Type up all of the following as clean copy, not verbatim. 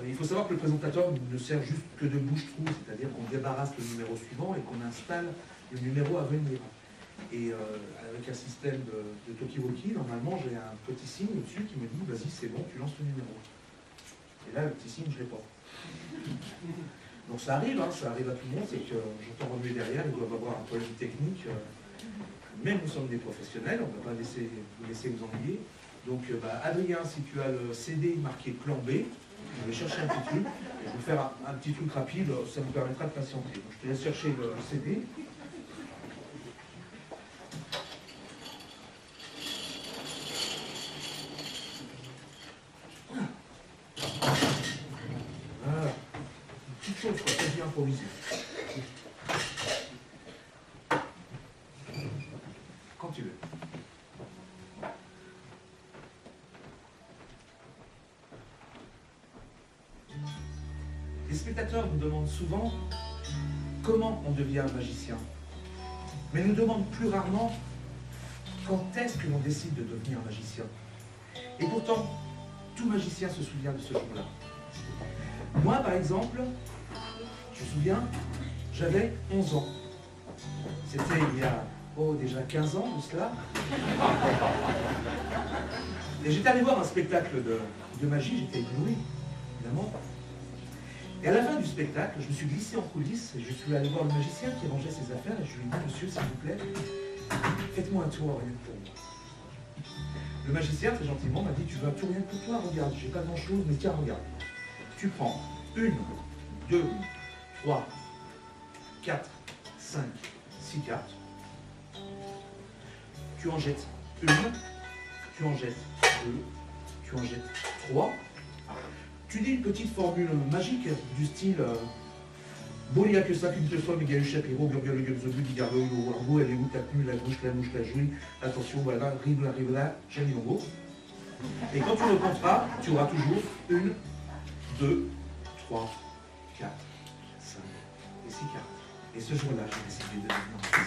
Il faut savoir que le présentateur ne sert juste que de bouche-trou, c'est-à-dire qu'on débarrasse le numéro suivant et qu'on installe le numéro à venir. Et avec un système de talkie-walkie, normalement j'ai un petit signe au-dessus qui me dit « vas-y, c'est bon, tu lances le numéro ». Et là, le petit signe, je ne l'ai pas. Donc ça arrive à tout le monde, c'est que j'entends remuer derrière, ils doivent avoir un problème technique. Mais nous sommes des professionnels, on ne va pas vous laisser vous ennuyer. Donc Adrien, si tu as le CD marqué plan B, je vais chercher un petit truc, je vais faire un petit truc rapide, ça me permettra de patienter. Donc, je te laisse chercher le CD. Voilà. Une petite chose, quoi, quasi improvisée. Quand tu veux. Les spectateurs nous demandent souvent comment on devient un magicien. Mais nous demandent plus rarement quand est-ce que l'on décide de devenir un magicien. Et pourtant, tout magicien se souvient de ce jour-là. Moi, par exemple, je me souviens, j'avais 11 ans. C'était il y a, déjà 15 ans de cela. Et j'étais allé voir un spectacle de magie, j'étais ébloui, évidemment. Et à la fin du spectacle, je me suis glissé en coulisses et je suis allé voir le magicien qui rangeait ses affaires et je lui ai dit « Monsieur, s'il vous plaît, faites-moi un tour rien que pour moi. » Le magicien, très gentiment, m'a dit « Tu veux un tour rien que pour toi? Regarde, j'ai pas grand-chose, mais tiens, regarde. Tu prends 1, 2, 3, 4, 5, 6 cartes. Tu en jettes 1, tu en jettes 2, tu en jettes 3. Tu dis une petite formule magique du style Bolia que ça qu'une seule fois, mais Gaël Chapiro, Gurgel, le Gubzobu, Digargo, le Wargo, elle est où ta tenue, la gauche, la mouche, la jouie, attention, voilà, rive là, Chanilongo. Et quand tu le compteras, tu auras toujours 1, 2, 3, 4, 5 et 6 cartes. Et ce jour-là, j'ai décidé de devenir magicien.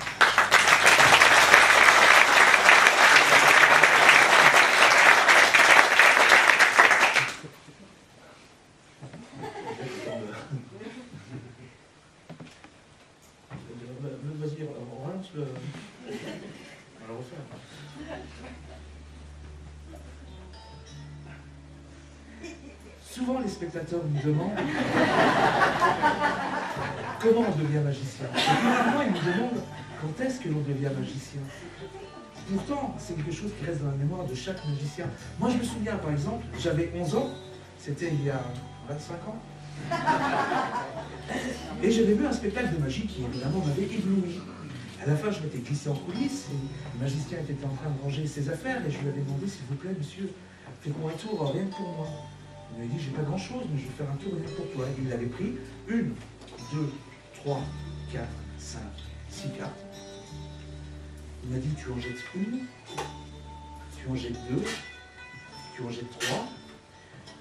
Vas-y, on relance le... On va le refaire. Souvent, les spectateurs nous demandent comment on devient magicien. Et finalement, ils nous demandent quand est-ce que l'on devient magicien. Pourtant, c'est quelque chose qui reste dans la mémoire de chaque magicien. Moi, je me souviens, par exemple, j'avais 11 ans, c'était il y a 25 ans. Et j'avais vu un spectacle de magie qui, évidemment, m'avait ébloui. À la fin, je m'étais glissé en coulisses et le magicien était en train de ranger ses affaires et je lui avais demandé, s'il vous plaît, monsieur, faites-moi un tour, rien que pour moi. Il m'a dit, j'ai pas grand-chose, mais je vais faire un tour rien que pour toi. Et il avait pris 1, 2, 3, 4, 5, 6 cartes. Il m'a dit, tu en jettes 1, tu en jettes 2, tu en jettes 3.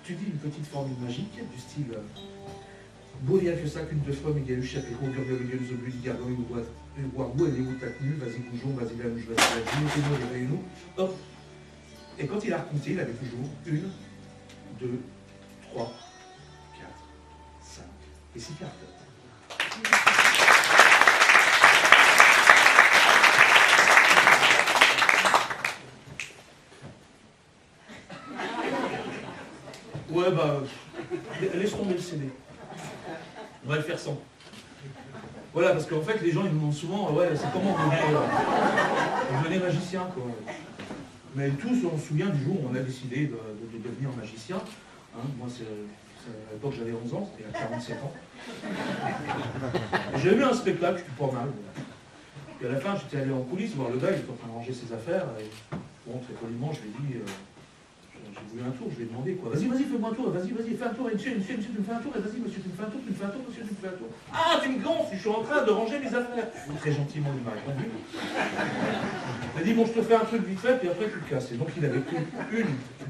Tu dis une petite formule magique du style Bolia que ça qu'une deux fois, mais Gaël Chapiro, Gurgel, le Gubzobu, Digargo, le Wargo, elle est où ta tenue, vas-y bougeons, vas-y la mouche, vas-y la joue, fais-nous, réveillez-nous. Hop. Et quand il a recompté, il avait toujours 1, 2, 3, 4, 5 et 6 cartes. Ouais, laisse tomber le CD. On va le faire sans. Voilà, parce qu'en fait, les gens ils nous demandent souvent, ouais, c'est comment on devenait magicien, quoi. Mais tous, on se souvient du jour où on a décidé de devenir magicien. Hein, moi, à l'époque, j'avais 11 ans, c'était à 47 ans. J'ai vu un spectacle, c'était pas mal. Et à la fin, j'étais allé en coulisses voir le gars, il était en train de ranger ses affaires. Et, bon, très poliment, je lui ai dit, j'ai voulu un tour, je lui ai demandé quoi. Vas-y, fais-moi un tour, vas-y, fais un tour, et monsieur, tu me fais un tour, et vas-y, monsieur, tu me fais un tour, monsieur, tu me fais un tour. Ah, tu me gonfles, je suis en train de ranger mes affaires. Très gentiment, il m'a répondu. Il a dit, bon, je te fais un truc vite fait, puis après, tu te casses. Et donc, il avait pris 1,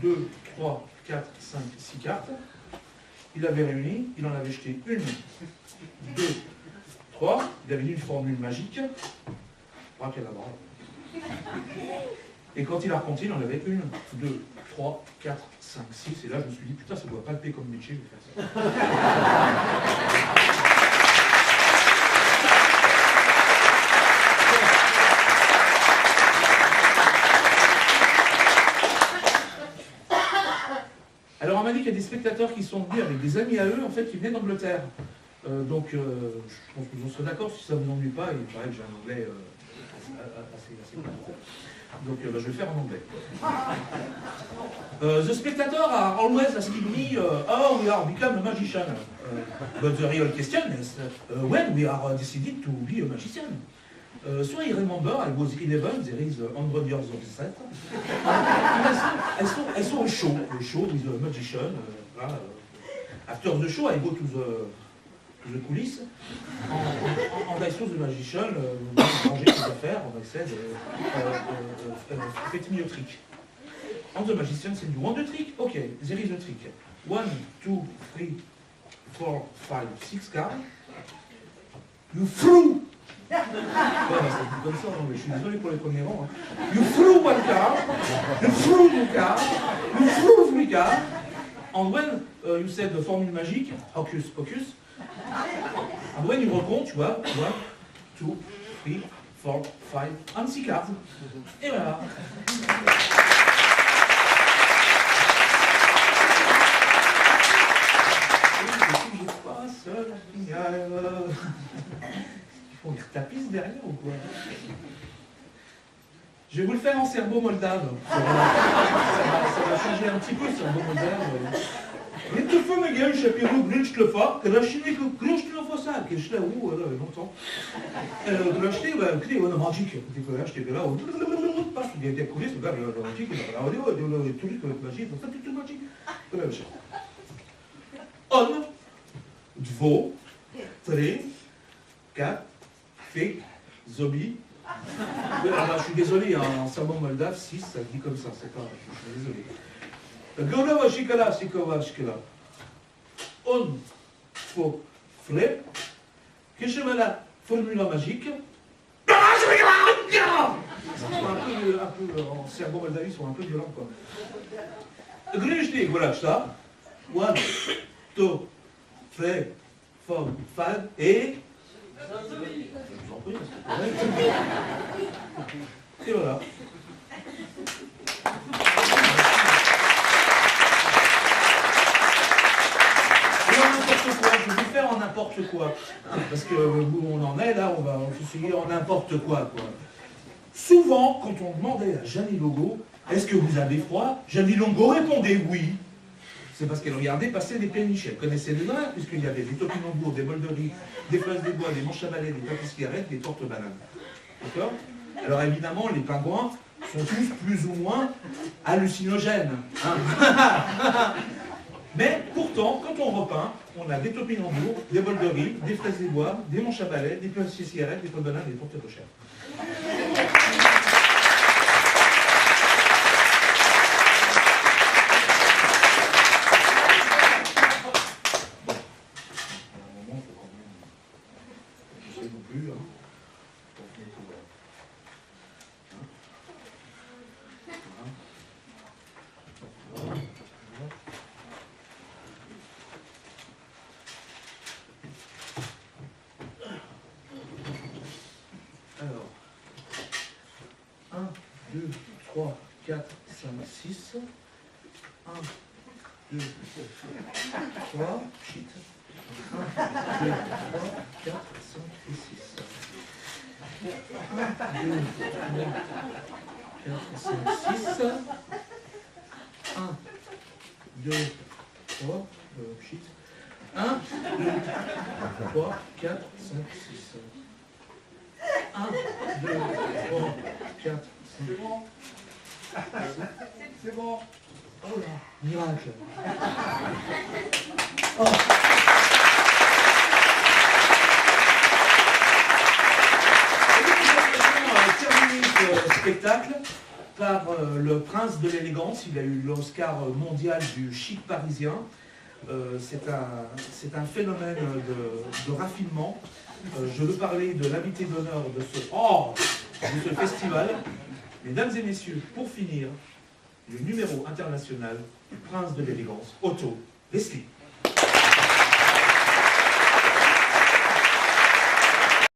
2, 3, 4, 5, 6 cartes. Il avait réuni, il en avait jeté 1, 2, 3. Il avait dit une formule magique. Ah, quelle aborde. Et quand il a recompté, il en avait 1, 2, 3, 4, 5, 6. Et là, je me suis dit, putain, ça doit palper comme métier, je vais faire ça. Alors, on m'a dit qu'il y a des spectateurs qui sont venus avec des amis à eux, en fait, qui venaient d'Angleterre. Je pense que vous en serez d'accord, si ça ne vous ennuie pas, il paraît que j'ai un anglais assez bon. Donc, je vais le faire en anglais. The spectator are always asking me, how we are become a magician. But the real question is, when we are decided to be a magician. So I remember I was 11, there is 100 years of set. I saw a show with a magician. After the show, I go to the coulisses, and I saw the magician ranger ses affaires, and I said, faites me a trick. And the magician said, you want a trick? Okay, there is a trick. 1, 2, 3, 4, 5, 6 cards. You threw! Ouais, ça dit comme ça, mais je suis désolé pour les premiers rangs. Hein. You threw 1 card, you threw 2 cards, you threw 3 cards, and when you said the formule magique, hocus pocus, and when you recompte, tu vois, 1, 2, 3, 4, 5, and 6 cards. Et voilà. Je suis pas seul, ils retapissent derrière ou quoi? Je vais vous le faire en serbo-moldave. Ça va changer un petit peu, serbo-moldave. Inte för mig en chapiru glitchlefa, que la chine que glitchlefa que je l'ai où longtemps. Glitchlefa, bah, clé on a magique. Tu peux acheter là, parce qu'il y a des coulisses, regarde la magique, la audio, le truc magique, ça tout magique. Voilà. 1, 2, 3, 4. Fake, zombie. Je suis désolé, en serment moldave, 6, ça dit comme ça, c'est pas. Je suis désolé. Golova shikala, sikova shikala. On, faux, flip. Qu'est-ce que la formule magique? Un peu, en serment moldave, ils sont un peu violents, quoi. Grishti, voilà, ça. 1, 2, 3, 4, 5, et. Je vous en prie, et voilà. Je vais faire en n'importe quoi. Parce que où on en est là, on va essayer en n'importe quoi. Souvent, quand on demandait à Jeannie Longo, est-ce que vous avez froid? Jeannie Longo répondait oui. C'est parce qu'elle regardait passer des péniches. Elle connaissait les vins, puisqu'il y avait des topinambours, des bols de riz, des fraises des bois, des manches à balai, des pâtes cigarettes, des tortes bananes. D'accord? Alors évidemment, les pingouins sont tous plus ou moins hallucinogènes. Hein. Mais pourtant, quand on repeint, on a des topinambours, des bols de riz, des fraises des bois, des manches à balai, des pâtes cigarettes, des tortes bananes et des tortes cochères. Alors, 1, 2, 3, 4, 5, 6. 1, 2, 3, shit. 1, 2, 3, 4, 5 et 6. 1, 2, 3, 4, 5, 6. 1, 2, 3, shit. 1, 2, 3, 4, 5, 6. 1, 2, 3, 4, 5. C'est bon. Oh là, miracle. Oh. Terminer ce spectacle par le prince de l'élégance. Il a eu l'Oscar mondial du chic parisien. C'est un phénomène de raffinement. Je veux parler de l'invité d'honneur de ce festival. Mesdames et messieurs, pour finir, le numéro international du prince de l'élégance, Otto Leslie.